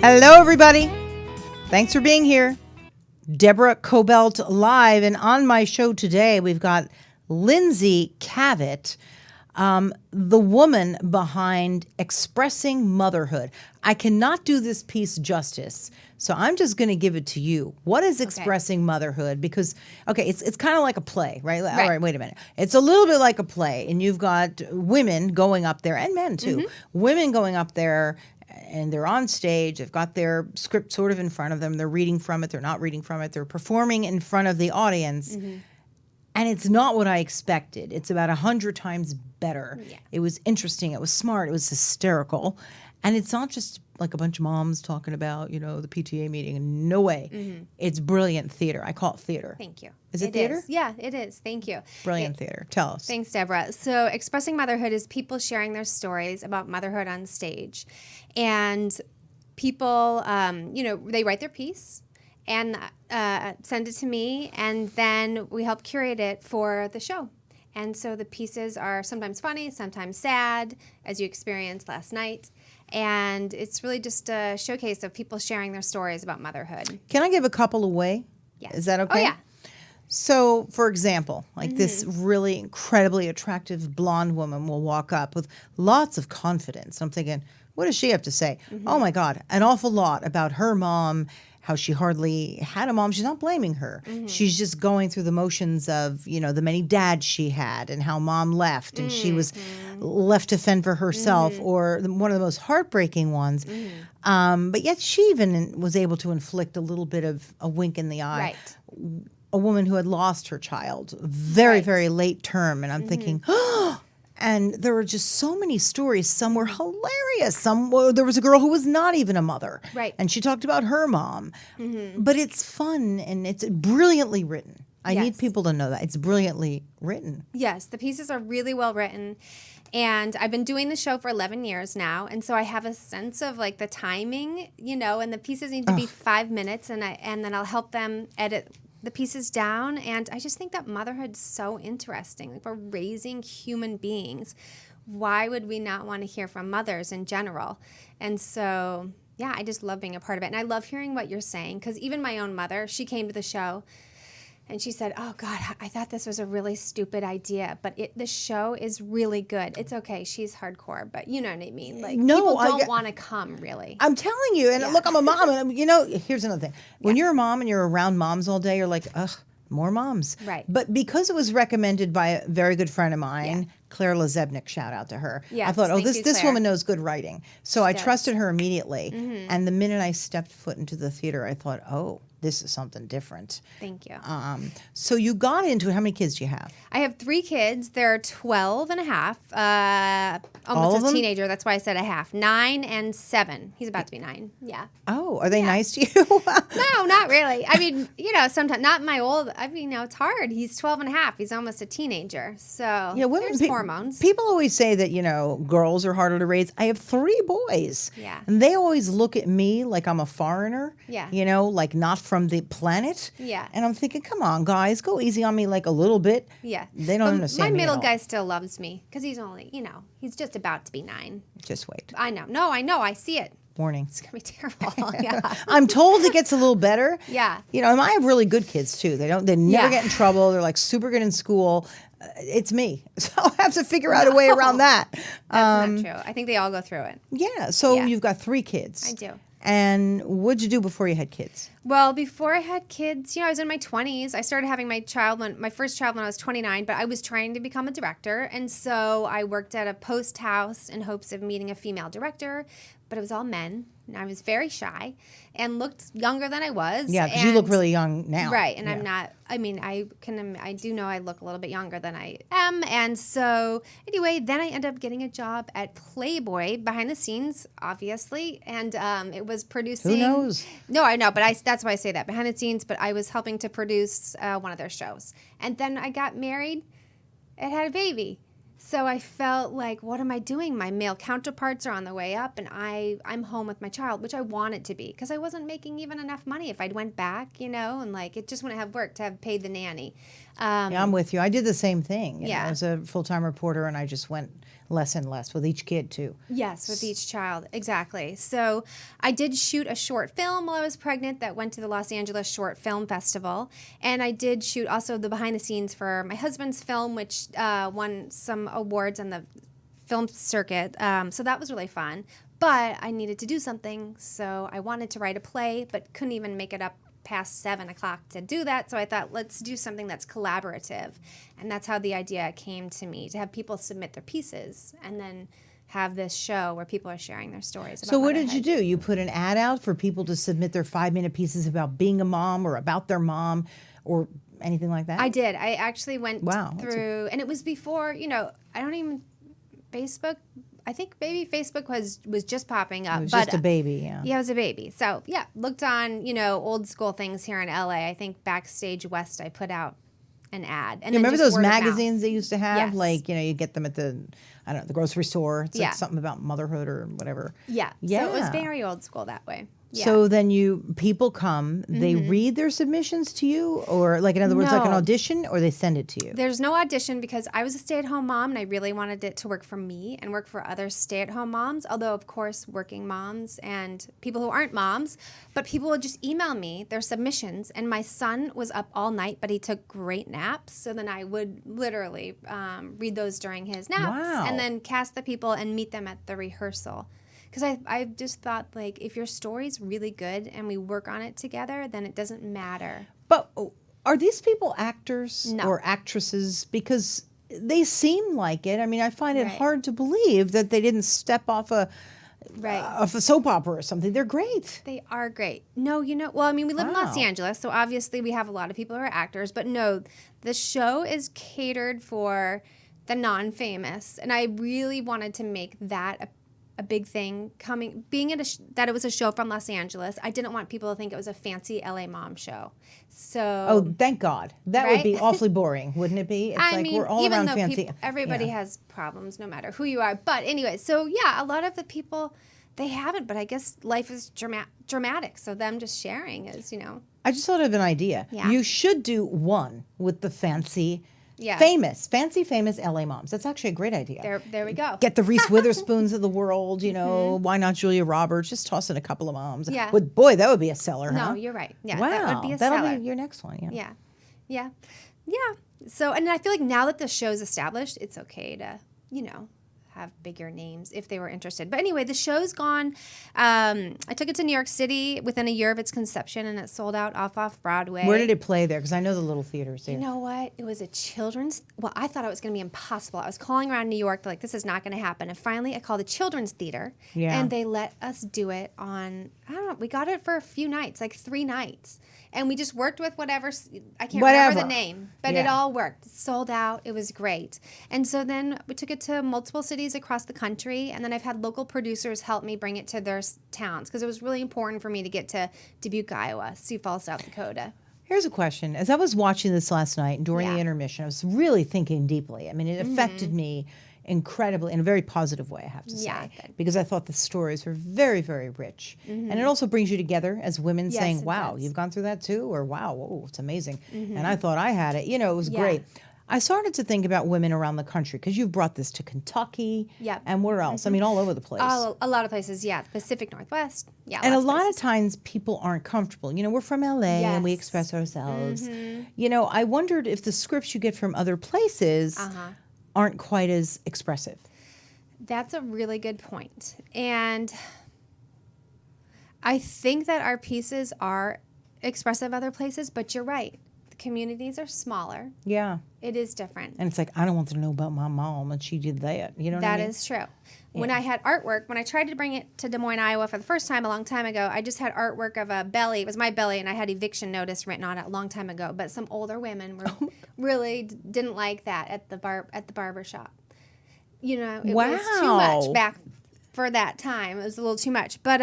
Hello, everybody. Thanks for being here. Deborah Kobylt live. And on my show today, we've got Lindsay Kavet, the woman behind Expressing Motherhood. I cannot do this piece justice, so I'm just going to give it to you. What is Expressing Motherhood? Because, it's kind of like a play, right? All right, wait a minute. It's a little bit like a play, and you've got women going up there, and men too, women going up there, and they're on stage. They've got their script sort of in front of them. They're reading from it. They're not reading from it. They're performing in front of the audience. And it's not what I expected. It's about 100 times better. Yeah. It was interesting. It was smart. It was hysterical. And it's not just like a bunch of moms talking about, the PTA meeting. No way. It's brilliant theater. I call it theater. Thank you. Is it theater? Yeah, it is. Thank you. Brilliant theater. Tell us. Thanks, Deborah. So Expressing Motherhood is people sharing their stories about motherhood on stage. And people, they write their piece and send it to me, and then we help curate it for the show. And so the pieces are sometimes funny, sometimes sad, as you experienced last night. And it's really just a showcase of people sharing their stories about motherhood. Can I give a couple away? Yes. Is that okay? Oh, yeah. So, for example, this really incredibly attractive blonde woman will walk up with lots of confidence. I'm thinking, what does she have to say? Oh, my God, an awful lot about her mom, how she hardly had a mom. She's not blaming her. She's just going through the motions of, the many dads she had and how mom left and she was left to fend for herself, or one of the most heartbreaking ones. But yet she even was able to inflict a little bit of a wink in the eye. Right. A woman who had lost her child very, very late term. And I'm thinking, and there were just so many stories. Some were hilarious. There was a girl who was not even a mother. Right. And she talked about her mom. But it's fun and it's brilliantly written. I need people to know that. It's brilliantly written. Yes, the pieces are really well written. And I've been doing the show for 11 years now. And so I have a sense of the timing, and the pieces need to be 5 minutes. And then I'll help them edit the pieces down. And I just think that motherhood's so interesting. We're raising human beings. Why would we not want to hear from mothers in general? And so, I just love being a part of it. And I love hearing what you're saying, because even my own mother, she came to the show and she said, oh, God, I thought this was a really stupid idea, but the show is really good. It's okay. She's hardcore, but you know what I mean? People don't want to come, really. I'm telling you. And look, I'm a mom. And, here's another thing. When you're a mom and you're around moms all day, you're like, ugh, more moms. Right. But because it was recommended by a very good friend of mine, Claire Lazebnik, shout out to her. Yes, I thought, this woman knows good writing. So I trusted her immediately. And the minute I stepped foot into the theater, I thought, oh, this is something different. Thank you. So you got into it. How many kids do you have? I have 3 kids. They're 12 and a half. Almost a teenager. That's why I said a half. 9 and 7. He's about to be 9. Yeah. Oh, are they nice to you? No, not really. I mean, sometimes, not my old, it's hard. He's 12 and a half. He's almost a teenager. So there's hormones. People always say that, girls are harder to raise. I have 3 boys. Yeah. And they always look at me like I'm a foreigner. Yeah. Like not from the planet. Yeah. And I'm thinking, come on, guys, go easy on me like a little bit. Yeah. They don't understand my me middle at all. guy still loves me because he's only, he's just about to be 9. Just wait. I know. No, I know. I see it. Warning. It's going to be terrible. Yeah. I'm told it gets a little better. Yeah. And I have really good kids too. They never get in trouble. They're super good in school. It's me. So I have to figure out a way around that. That's not true. I think they all go through it. Yeah. So you've got 3 kids. I do. And what'd you do before you had kids? Well, before I had kids, I was in my 20s. I started having my first child when I was 29, but I was trying to become a director. And so I worked at a post house in hopes of meeting a female director, but it was all men. And I was very shy and looked younger than I was. Yeah, because you look really young now. Right. And I'm not, I do know I look a little bit younger than I am. And so anyway, then I ended up getting a job at Playboy behind the scenes, obviously. And it was producing. Who knows? No, I know, but that's why I say that, behind the scenes. But I was helping to produce one of their shows. And then I got married and had a baby. So I felt like, what am I doing? My male counterparts are on the way up, and I'm home with my child, which I wanted to be, because I wasn't making even enough money if I went back, and it just wouldn't have worked to have paid the nanny. Yeah, I'm with you. I did the same thing. Yeah. I was a full-time reporter, and I just went less and less with each kid, too. Yes, with each child. Exactly. So I did shoot a short film while I was pregnant that went to the Los Angeles Short Film Festival. And I did shoot also the behind the scenes for my husband's film, which won some awards on the film circuit. So that was really fun. But I needed to do something. So I wanted to write a play, but couldn't even make it up past 7 o'clock to do that. So I thought, let's do something that's collaborative. And that's how the idea came to me, to have people submit their pieces and then have this show where people are sharing their stories about So what did motherhood. you do? You put an ad out for people to submit their 5-minute pieces about being a mom or about their mom or anything like that? I did. I actually went Wow, that's through, and it was before, Facebook. I think maybe Facebook was just popping up. It was but, just a baby, yeah. Yeah, it was a baby. So, yeah, looked on, old school things here in LA. I think Backstage West, I put out an ad. And You then remember just those word of mouth. magazines they used to have? Yes. Like, you get them at the grocery store. It's Yeah. like something about motherhood or whatever. Yeah. Yeah. So it was very old school that way. Yeah. So then people come, they read their submissions to you, or like, in other words, like an No. audition, or they send it to you? There's no audition because I was a stay-at-home mom and I really wanted it to work for me and work for other stay-at-home moms, although, of course, working moms and people who aren't moms, but people would just email me their submissions. And my son was up all night, but he took great naps. So then I would literally read those during his naps Wow. and then cast the people and meet them at the rehearsal. Because I just thought, like, if your story's really good and we work on it together, then it doesn't matter. But are these people actors No. or actresses? Because they seem like it. I mean, I find it Right. hard to believe that they didn't step off a soap opera or something. They're great. They are great. No, well, I mean, we live in Los Wow. Angeles, so obviously we have a lot of people who are actors, but no, the show is catered for the non-famous, and I really wanted to make that a big thing being that it was a show from Los Angeles. I didn't want people to think it was a fancy LA mom show. So Oh, thank God. That would be Right? awfully boring, wouldn't it be? It's like we're all even around though fancy. everybody Yeah. has problems no matter who you are. But anyway, so yeah, a lot of the people, they haven't, but I guess life is dramatic. So them just sharing is, I just thought of an idea. Yeah. You should do one with the fancy, Yeah. famous LA moms. That's actually a great idea. there we go. Get the Reese Witherspoons of the world, Why not Julia Roberts? Just toss in a couple of moms. Yeah. But boy, that would be a seller, huh? No, you're right. Yeah, Wow. that would be a That'll seller. be your next one, yeah. Yeah. So, and I feel like now that the show's established, it's okay to, have bigger names if they were interested. But anyway, the show's gone. I took it to New York City within a year of its conception, and it sold out off Broadway. Where did it play there? Because I know the little theaters there. You know what? It was a children's. Well, I thought it was going to be impossible. I was calling around New York, like, this is not going to happen. And finally, I called the children's theater, Yeah. and they let us do it on. I don't know. We got it for a few nights, like 3 nights, and we just worked with whatever. I can't remember the name, but it Yeah. all worked. It sold out. It was great. And so then we took it to multiple cities across the country, and then I've had local producers help me bring it to their towns because it was really important for me to get to Dubuque, Iowa, Sioux Falls, South Dakota. Here's a question. As I was watching this last night and during Yeah. the intermission, I was really thinking deeply. I mean, it affected me incredibly in a very positive way, I have to say. Yeah, good. Because I thought the stories were very, very rich. And it also brings you together as women Yes, saying, it wow, does. you've gone through that too? Or wow, whoa, it's amazing. And I thought I had it. It was Yeah. great. I started to think about women around the country because you've brought this to Kentucky. Yep. And where else? I mean, all over the place. A lot of places, yeah. Pacific Northwest, yeah. And a lots lot places. of times people aren't comfortable. We're from LA and we Yes. express ourselves. I wondered if the scripts you get from other places aren't quite as expressive. That's a really good point. And I think that our pieces are expressive other places, but you're right. The communities are smaller. Yeah. It is different. And it's like, I don't want them to know about my mom and she did that. You know what I That mean? is true. When I had artwork, when I tried to bring it to Des Moines, Iowa for the first time a long time ago, I just had artwork of a belly. It was my belly, and I had eviction notice written on it a long time ago. But some older women were really didn't like that at the barber shop. It was too Wow. much back for that time. It was a little too much. But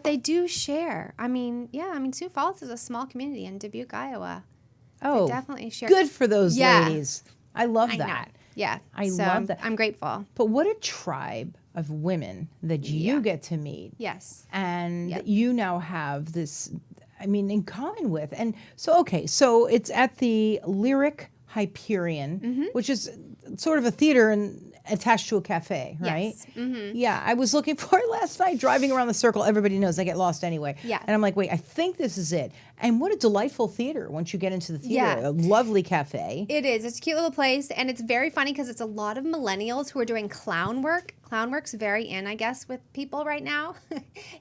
they do share. Sioux Falls is a small community in Dubuque, Iowa. Oh, definitely share. good for those Yeah. ladies. I love I know. that. Yeah. I So love that. I'm grateful. But what a tribe of women that you Yeah. get to meet. Yes. And Yep. you now have this I mean, in common with. And so, okay, so it's at the Lyric Hyperion, which is sort of a theater and attached to a cafe, right? Yes. Mm-hmm. Yeah, I was looking for it last night, driving around the circle. Everybody knows I get lost anyway. Yeah. And I'm like, wait, I think this is it. And what a delightful theater once you get into the theater. Yeah. A lovely cafe. It is. It's a cute little place, and it's very funny because it's a lot of millennials who are doing clown work. Clown work's very in, I guess, with people right now.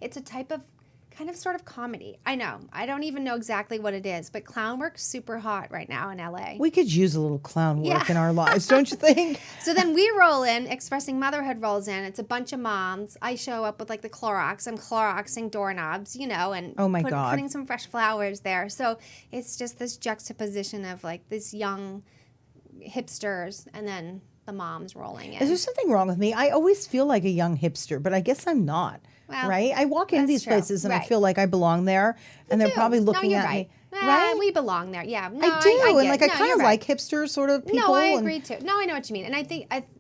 It's a type of kind of sort of comedy. I know. I don't even know exactly what it is, but clown work's super hot right now in LA. We could use a little clown work Yeah. in our lives, don't you think? So then we roll in, Expressing Motherhood rolls in. It's a bunch of moms. I show up with like the Clorox. I'm Cloroxing doorknobs, and Oh my God. putting some fresh flowers there. So it's just this juxtaposition of like this young hipsters and then the moms rolling in. Is there something wrong with me? I always feel like a young hipster, but I guess I'm not. Well, right? I walk into that's these true. places and I Right. feel like I belong there, and they're do. probably looking you're at right. me. Right? We belong there. Yeah. No, I do, I and get like it. I No, kind you're of right. like hipster sort of people. No, I and- agree too. No, I know what you mean. And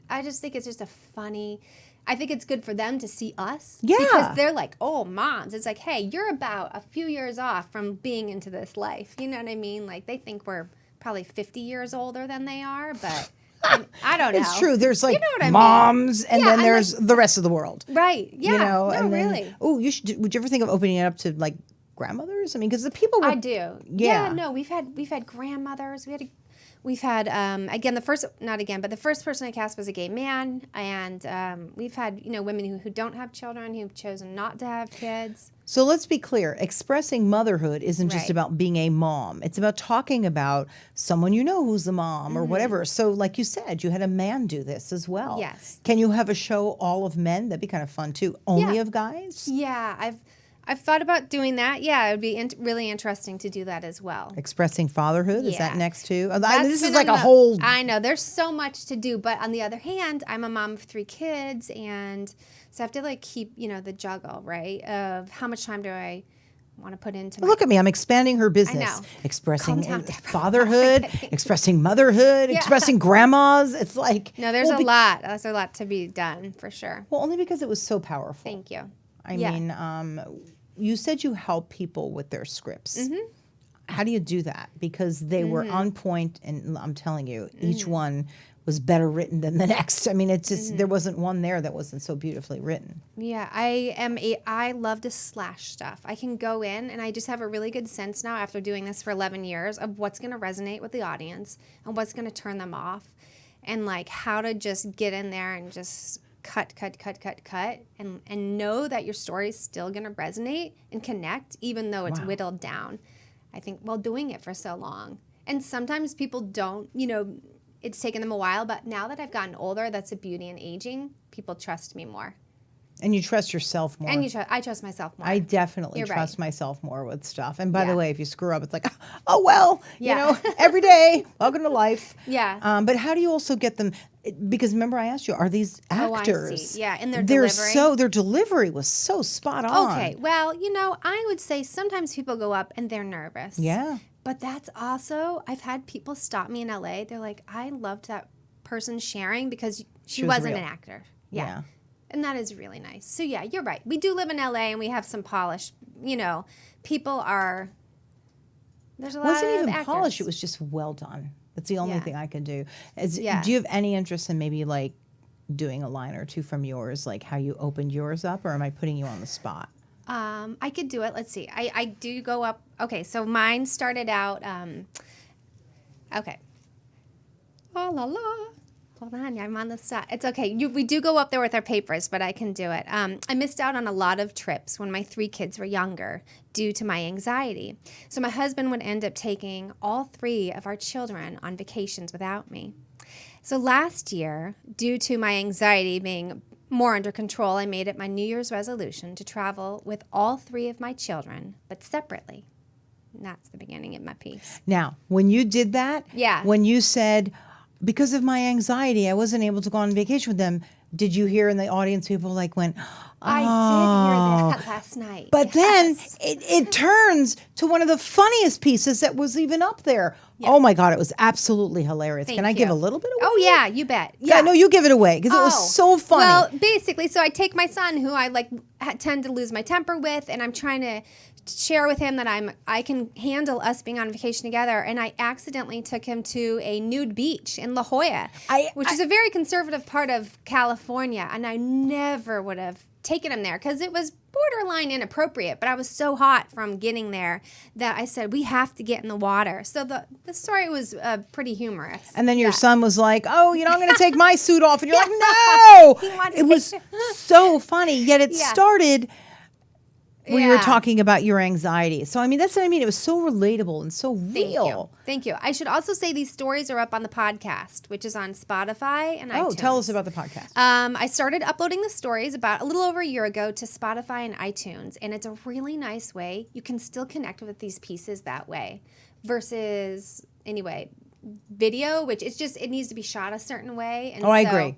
I just think it's just a funny, I think it's good for them to see us. Yeah. Because they're like, oh, moms. It's like, hey, you're about a few years off from being into this life. You know what I mean? Like they think we're probably 50 years older than they are, but I don't know. It's true. There's like You know what I mean? moms, and Yeah, then and there's the rest of the world. Right. Yeah. No, and then, really. oh, would you ever think of opening it up to like grandmothers? I mean, because the people. I do. Yeah. No, we've had grandmothers. We've had again the first person I cast was a gay man, and we've had women who don't have children who've chosen not to have kids. So let's be clear. Expressing motherhood isn't just Right. about being a mom. It's about talking about someone you know who's a mom or whatever. So like you said, you had a man do this as well. Yes. Can you have a show all of men? That'd be kind of fun too. Only Yeah. of guys? Yeah, I've thought about doing that. Yeah, it would be really interesting to do that as well. Expressing fatherhood, is that Yeah. next too? That's This is been like on a the- whole. I know there's so much to do, but on the other hand, I'm a mom of 3 kids, and so I have to like keep the juggle right of how much time do I want to put into my Look at me, I'm expanding her business. know. Expressing Calm down, Deborah. fatherhood, expressing motherhood, expressing grandmas. It's like No, there's well, a lot. There's a lot to be done for sure. Well, only because it was so powerful. Thank you. I Yeah. mean, you said you help people with their scripts. Mm-hmm. How do you do that? Because they were on point, and I'm telling you, each Mm-hmm. one was better written than the next. I mean, it's just there wasn't one there that wasn't so beautifully written. Yeah, I love to slash stuff. I can go in and I just have a really good sense now after doing this for 11 years of what's going to resonate with the audience and what's going to turn them off, and like how to just get in there and just cut and know that your story is still going to resonate and connect even though it's whittled down. I think while doing it for so long. And sometimes people don't, it's taken them a while, but now that I've gotten older, that's the beauty in aging. People trust me more. And you trust yourself more. And I trust myself more. I definitely You're trust right. myself more with stuff. And by the Yeah. way, if you screw up, it's like, oh, well, Yeah. every day, welcome to life. Yeah. But how do you also get them? Because remember, I asked you, are these Oh, I actors? see. Yeah, and their They're delivery. their delivery was so spot on. Okay, well, I would say sometimes people go up and they're nervous. Yeah. But that's also, I've had people stop me in LA. They're like, I loved that person sharing because she was wasn't real. an actor. Yeah. Yeah. And that is really nice. So, yeah, you're right. We do live in LA and we have some polish. People are, there's a It lot wasn't of even actors. polished. It was just well done. That's the only Yeah. thing I can do. Yeah. Do you have any interest in maybe like doing a line or two from yours, like how you opened yours up, or am I putting you on the spot? I could do it. Let's see. I do go up. Okay, so mine started out. Okay. Oh la la. Hold on, I'm on the spot. It's okay. We do go up there with our papers, but I can do it. I missed out on a lot of trips when my 3 kids were younger due to my anxiety. So my husband would end up taking all 3 of our children on vacations without me. So last year, due to my anxiety being more under control, I made it my New Year's resolution to travel with all 3 of my children, but separately. And that's the beginning of my piece. Now, when you did that, Yeah. when you said, because of my anxiety, I wasn't able to go on vacation with them, did you hear in the audience people like went, I oh. did hear that last night. But then it turns to one of the funniest pieces that was even up there. Yeah. Oh my God, it was absolutely hilarious. Thank Can I give you. a little bit away? Oh, yeah, you bet. Yeah, no, you give it away because it was so funny. Well, basically, so I take my son, who I tend to lose my temper with, and I'm trying to share with him that I can handle us being on vacation together, and I accidentally took him to a nude beach in La Jolla, which is a very conservative part of California, and I never would have taken him there because it was borderline inappropriate, but I was so hot from getting there that I said, we have to get in the water. So the story was pretty humorous. And then your son was like, oh, I'm going to take my suit off. And you're like, no. It was so funny. Yet it started where you were talking about your anxiety. So, that's what I mean. It was so relatable and so real. Thank you. I should also say these stories are up on the podcast, which is on Spotify and iTunes. Oh, tell us about the podcast. I started uploading the stories about a little over a year ago to Spotify and iTunes, and it's a really nice way. You can still connect with these pieces that way versus, video, which it needs to be shot a certain way. And I agree.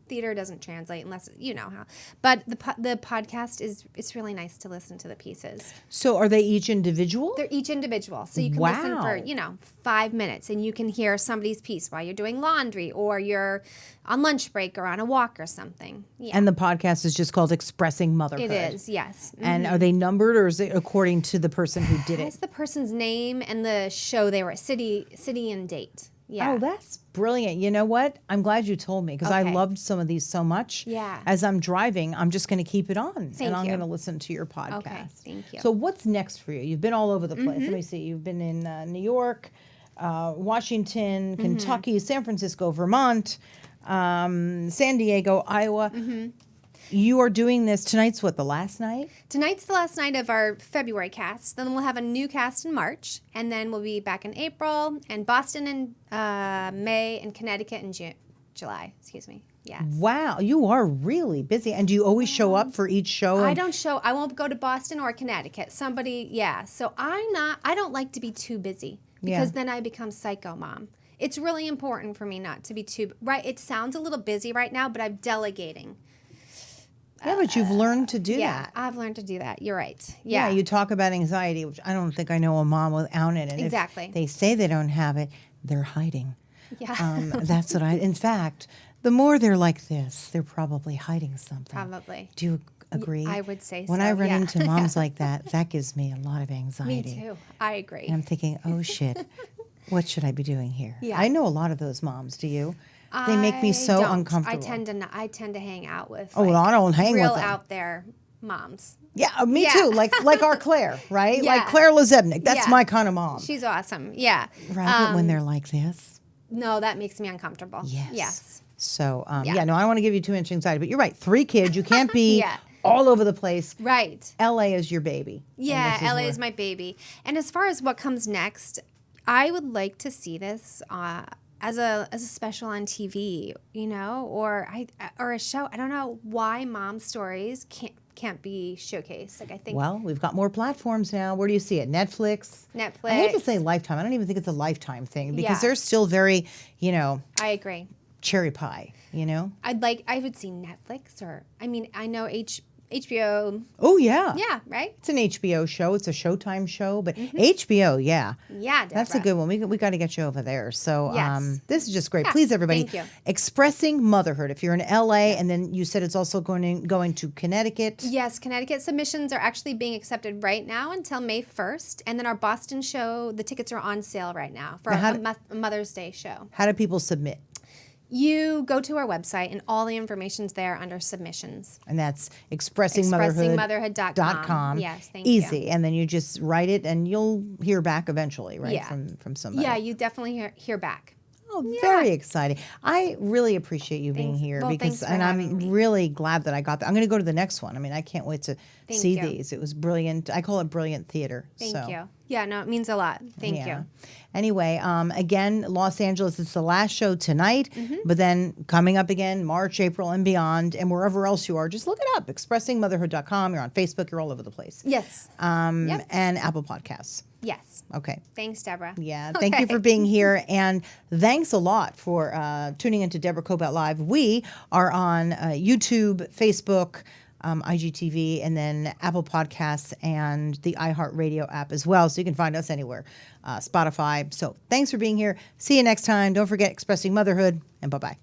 Theater doesn't translate unless how. But the podcast it's really nice to listen to the pieces. So are they each individual? They're each individual. So you can listen for, 5 minutes and you can hear somebody's piece while you're doing laundry or you're on lunch break or on a walk or something. Yeah. And the podcast is just called Expressing Motherhood. It is, yes. Mm-hmm. And are they numbered or is it according to the person who did it? It's the person's name and the show they were, city and date. Yeah. Oh, that's brilliant. You know what? I'm glad you told me because I loved some of these so much. Yeah. As I'm driving, I'm just going to keep it on. Thank and I'm you. going to listen to your podcast. Okay, thank you. So what's next for you? You've been all over the place. Let me see. You've been in New York, Washington, Kentucky, San Francisco, Vermont, San Diego, Iowa. You are doing this. Tonight's what, the last night? Tonight's the last night of our February cast. Then we'll have a new cast in March. And then we'll be back in April, and Boston in May, and Connecticut in July. Excuse me. Yes. Wow. You are really busy. And do you always show up for each show? I won't go to Boston or Connecticut. So I don't like to be too busy because then I become psycho mom. It's really important for me not to be too, right? It sounds a little busy right now, but I'm delegating. Yeah, but you've learned to do that. Yeah, I've learned to do that. You're right. Yeah, you talk about anxiety, which I don't think I know a mom without it. And exactly. If they say they don't have it, they're hiding. Yeah. That's what in fact, the more they're like this, they're probably hiding something. Probably. Do you agree? I would say so. When I run into moms like that gives me a lot of anxiety. Me too. I agree. And I'm thinking, oh shit, what should I be doing here? Yeah. I know a lot of those moms. Do you? They make me so uncomfortable. I tend to hang out with I don't hang with real them. out there moms. Yeah, me too. Like our Claire, right? Yeah. Like Claire Lazebnik. That's my kind of mom. She's awesome. Yeah. Right, but when they're like this. No, that makes me uncomfortable. Yes. So, I don't want to give you too much anxiety, but you're right. 3 kids. You can't be all over the place. Right. LA is your baby. Yeah, LA is my baby. And as far as what comes next, I would like to see this as a special on TV, or a show. I don't know why mom stories can't be showcased. Like I think. Well, we've got more platforms now. Where do you see it? Netflix. Netflix. I hate to say Lifetime. I don't even think it's a Lifetime thing because they're still very, I agree. Cherry pie. I would see Netflix I know HBO. Oh, yeah. Yeah, right? It's an HBO show. It's a Showtime show, but HBO, yeah. Yeah, Deborah. That's a good one. We got to get you over there. So this is just great. Yeah, Please, everybody, thank you. Expressing Motherhood. If you're in LA, and then you said it's also going to Connecticut. Yes, Connecticut submissions are actually being accepted right now until May 1st. And then our Boston show, the tickets are on sale right now for a Mother's Day show. How do people submit? You go to our website, and all the information's there under submissions. And that's expressingmotherhood.com. Yes, thank you. Easy. And then you just write it, and you'll hear back eventually, right, Yeah. from somebody. Yeah, you definitely hear back. Oh, very exciting. I really appreciate you being here thanks for and having I'm me. really glad that I got that. I'm going to go to the next one. I can't wait to see you. these. It was brilliant. I call it brilliant theater. Thank you. Yeah, no, it means a lot. Thank you. Anyway, again, Los Angeles, it's the last show tonight, but then coming up again, March, April, and beyond, and wherever else you are, just look it up, expressingmotherhood.com. You're on Facebook. You're all over the place. Yes. And Apple Podcasts. Yes. Okay. Thanks, Deborah. Yeah. Thank you for being here. And thanks a lot for tuning into Deborah Kobylt Live. We are on YouTube, Facebook, IGTV, and then Apple Podcasts and the iHeartRadio app as well. So you can find us anywhere, Spotify. So thanks for being here. See you next time. Don't forget Expressing Motherhood, and bye-bye.